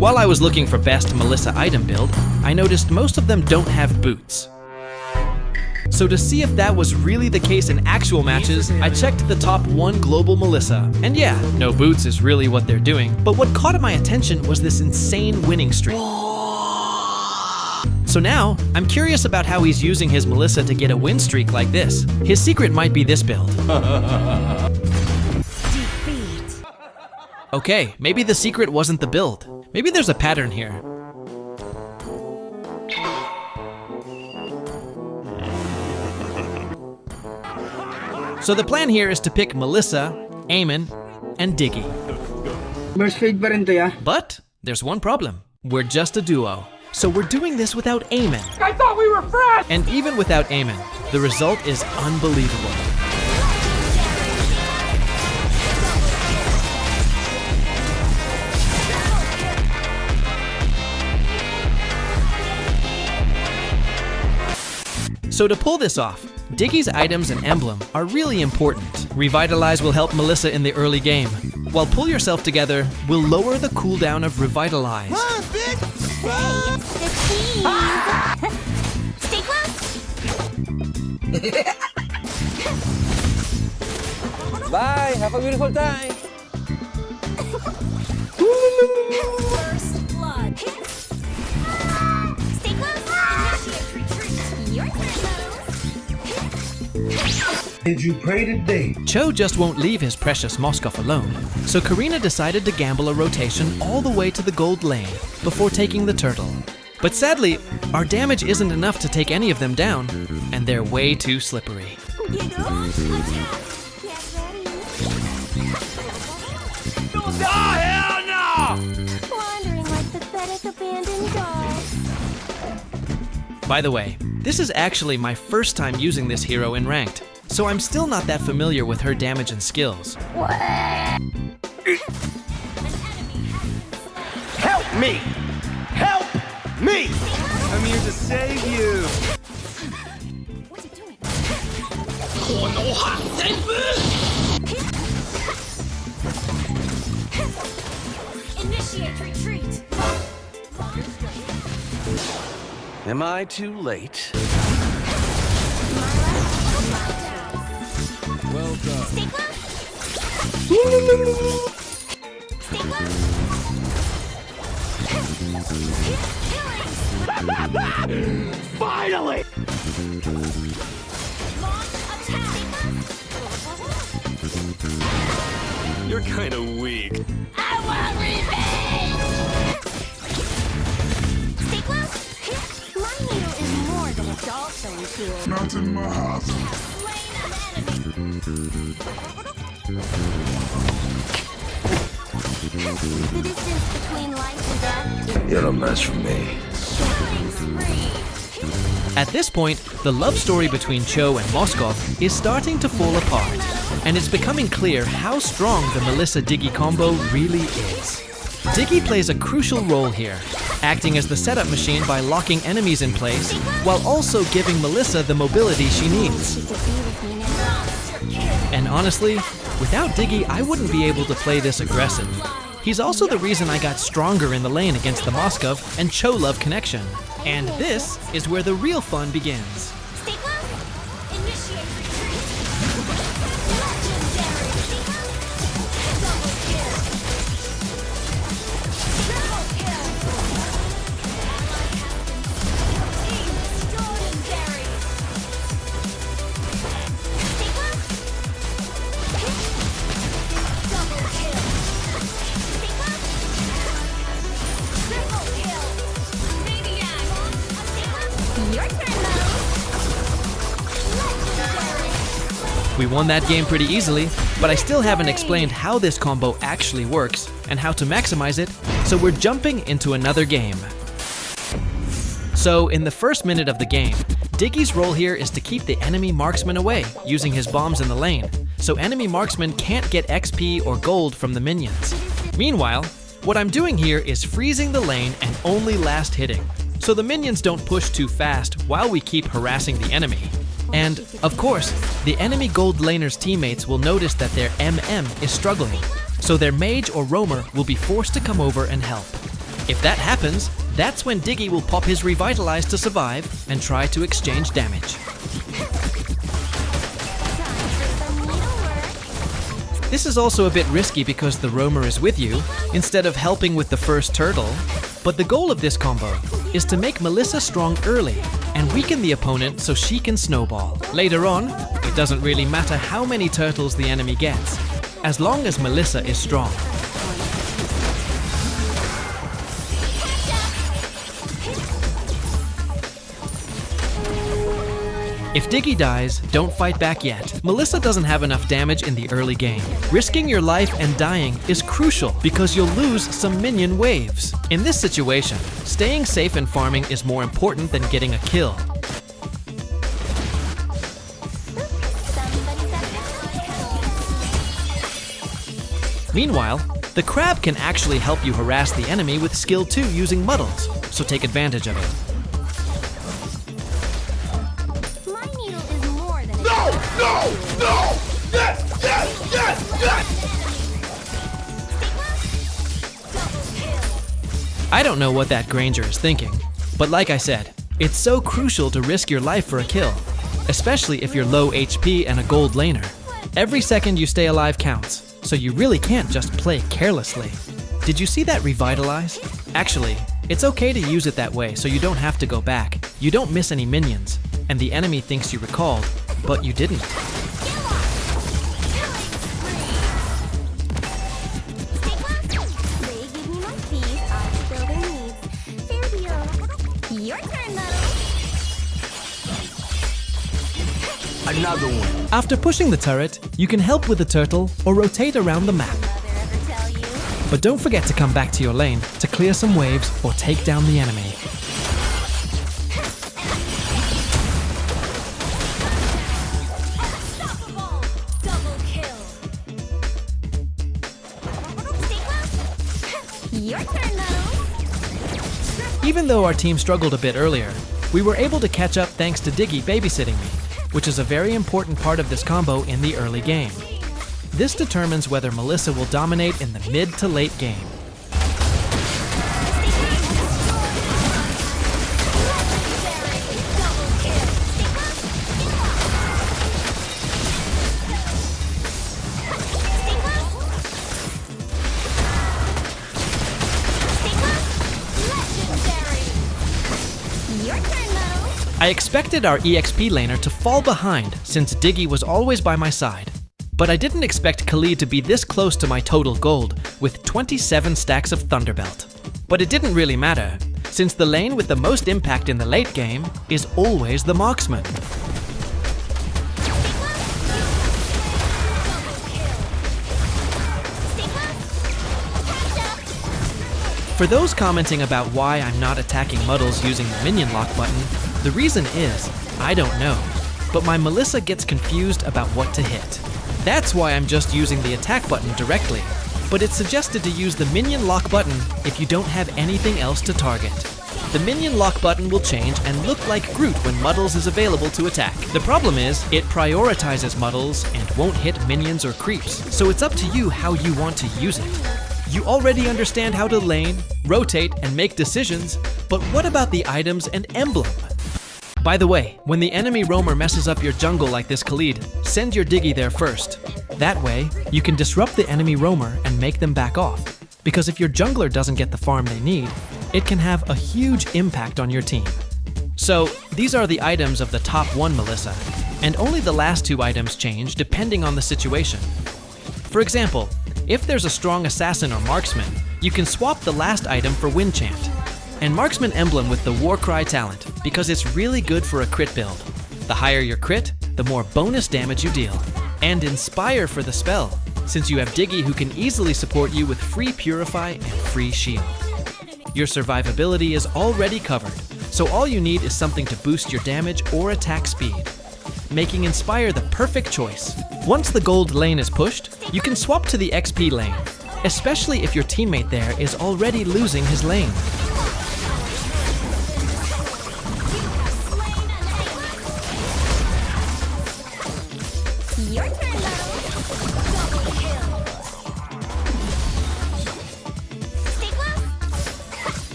While I was looking for best Melissa item build, I noticed most of them don't have boots. So to see if that was really the case in actual matches, I checked the top 1 global Melissa. And yeah, no boots is really what they're doing, but what caught my attention was this insane winning streak. So now, I'm curious about how he's using his Melissa to get a win streak like this. His secret might be this build. Defeat. Okay, maybe the secret wasn't the build. Maybe there's a pattern here. So the plan here is to pick Melissa, Eamon, and Diggie. But there's one problem. We're just a duo. So we're doing this without Eamon. I thought we were friends! And even without Eamon, the result is unbelievable. So to pull this off, Diggie's items and emblem are really important. Revitalize will help Melissa in the early game, while Pull Yourself Together will lower the cooldown of Revitalize. Stay close. Bye, have a beautiful time! First blood. Stay close. Initiate retreat. Your turn, Did you pray today? Cho just won't leave his precious Moskov alone, so Karina decided to gamble a rotation all the way to the gold lane before taking the turtle. But sadly, our damage isn't enough to take any of them down, and they're way too slippery. Get on. Attack. Get ready. Oh, hell no! Wandering like pathetic abandoned dogs. By the way, this is actually my first time using this hero in Ranked, so I'm still not that familiar with her damage and skills. Help me! Help me! I'm here to save you! What's it doing? Initiate retreat. Am I too late? Well done. Stay close. Stay close. Finally! Launch attack. You're kind of weak. I want revenge. Stay close. My needle is more than a doll sewing tool. Not in my house. Slain an enemy. The distance between life and death. You're a match for me. Killing spree. At this point, the love story between Cho and Moskov is starting to fall apart, and it's becoming clear how strong the Melissa-Diggie combo really is. Diggie plays a crucial role here, acting as the setup machine by locking enemies in place, while also giving Melissa the mobility she needs. She could be with me now. And honestly, without Diggie, I wouldn't be able to play this aggressive. He's also the reason I got stronger in the lane against the Moskov and Cho love connection. And this is where the real fun begins. Stay close. Initiate retreat. Legendary. Double kill. Triple kill. Extraordinary. Stay close. Double kill. Stay close. Triple kill. Maniac. Stay close. Your turn, though. Legendary. We won that game pretty easily, but I still haven't explained how this combo actually works and how to maximize it, so we're jumping into another game. So in the first minute of the game, Diggie's role here is to keep the enemy marksman away, using his bombs in the lane, so enemy marksmen can't get XP or gold from the minions. Meanwhile, what I'm doing here is freezing the lane and only last hitting, so the minions don't push too fast while we keep harassing the enemy. And, of course, the enemy gold laner's teammates will notice that their MM is struggling, so their mage or roamer will be forced to come over and help. If that happens, that's when Diggie will pop his Revitalize to survive and try to exchange damage. This is also a bit risky because the roamer is with you, instead of helping with the first turtle. But the goal of this combo is to make Melissa strong early and weaken the opponent so she can snowball. Later on, it doesn't really matter how many turtles the enemy gets, as long as Melissa is strong. If Diggie dies, don't fight back yet. Melissa doesn't have enough damage in the early game. Risking your life and dying is crucial because you'll lose some minion waves. In this situation, staying safe and farming is more important than getting a kill. Meanwhile, the crab can actually help you harass the enemy with skill 2 using muddles, so take advantage of it. No! Yes! I don't know what that Granger is thinking, but like I said, it's so crucial to risk your life for a kill, especially if you're low HP and a gold laner. Every second you stay alive counts, so you really can't just play carelessly. Did you see that Revitalize? Actually, it's okay to use it that way so you don't have to go back. You don't miss any minions, and the enemy thinks you recalled, but you didn't. Another one. After pushing the turret, you can help with the turtle or rotate around the map. But don't forget to come back to your lane to clear some waves or take down the enemy. Even though our team struggled a bit earlier, we were able to catch up thanks to Diggie babysitting me, which is a very important part of this combo in the early game. This determines whether Melissa will dominate in the mid to late game. I expected our EXP laner to fall behind since Diggie was always by my side. But I didn't expect Khalid to be this close to my total gold with 27 stacks of Thunderbelt. But it didn't really matter, since the lane with the most impact in the late game is always the marksman. For those commenting about why I'm not attacking Muddles using the minion lock button, the reason is, I don't know, but my Melissa gets confused about what to hit. That's why I'm just using the attack button directly, but it's suggested to use the minion lock button if you don't have anything else to target. The minion lock button will change and look like Groot when Muddles is available to attack. The problem is, it prioritizes Muddles and won't hit minions or creeps, so it's up to you how you want to use it. You already understand how to lane, rotate, and make decisions, but what about the items and emblem? By the way, when the enemy roamer messes up your jungle like this Khalid, send your Diggie there first. That way, you can disrupt the enemy roamer and make them back off. Because if your jungler doesn't get the farm they need, it can have a huge impact on your team. So, these are the items of the top 1 Melissa, and only the last 2 items change depending on the situation. For example, if there's a strong assassin or marksman, you can swap the last item for Wind Chant. And Marksman Emblem with the Warcry talent, because it's really good for a crit build. The higher your crit, the more bonus damage you deal. And Inspire for the spell, since you have Diggie who can easily support you with free Purify and free Shield. Your survivability is already covered, so all you need is something to boost your damage or attack speed, making Inspire the perfect choice. Once the gold lane is pushed, you can swap to the XP lane, especially if your teammate there is already losing his lane. Your turn, Double kill. Stay close.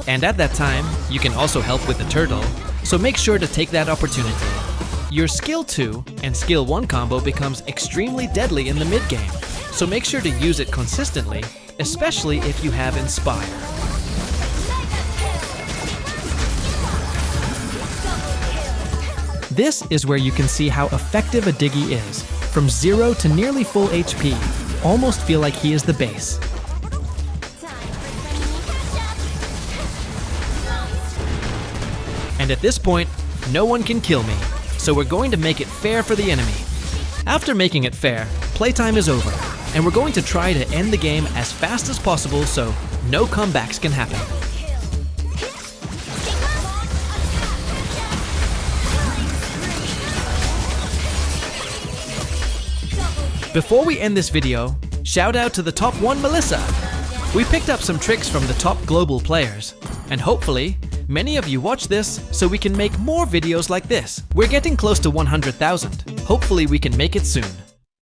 And at that time, you can also help with the turtle, so make sure to take that opportunity. Your skill 2 and skill 1 combo becomes extremely deadly in the mid-game, so make sure to use it consistently, especially if you have Inspire. This is where you can see how effective a Diggie is. From 0 to nearly full HP, almost feel like he is the base. And at this point, no one can kill me, so we're going to make it fair for the enemy. After making it fair, playtime is over, and we're going to try to end the game as fast as possible so no comebacks can happen. Before we end this video, shout out to the top 1 Melissa. We picked up some tricks from the top global players, and hopefully, many of you watch this so we can make more videos like this. We're getting close to 100,000. Hopefully we can make it soon.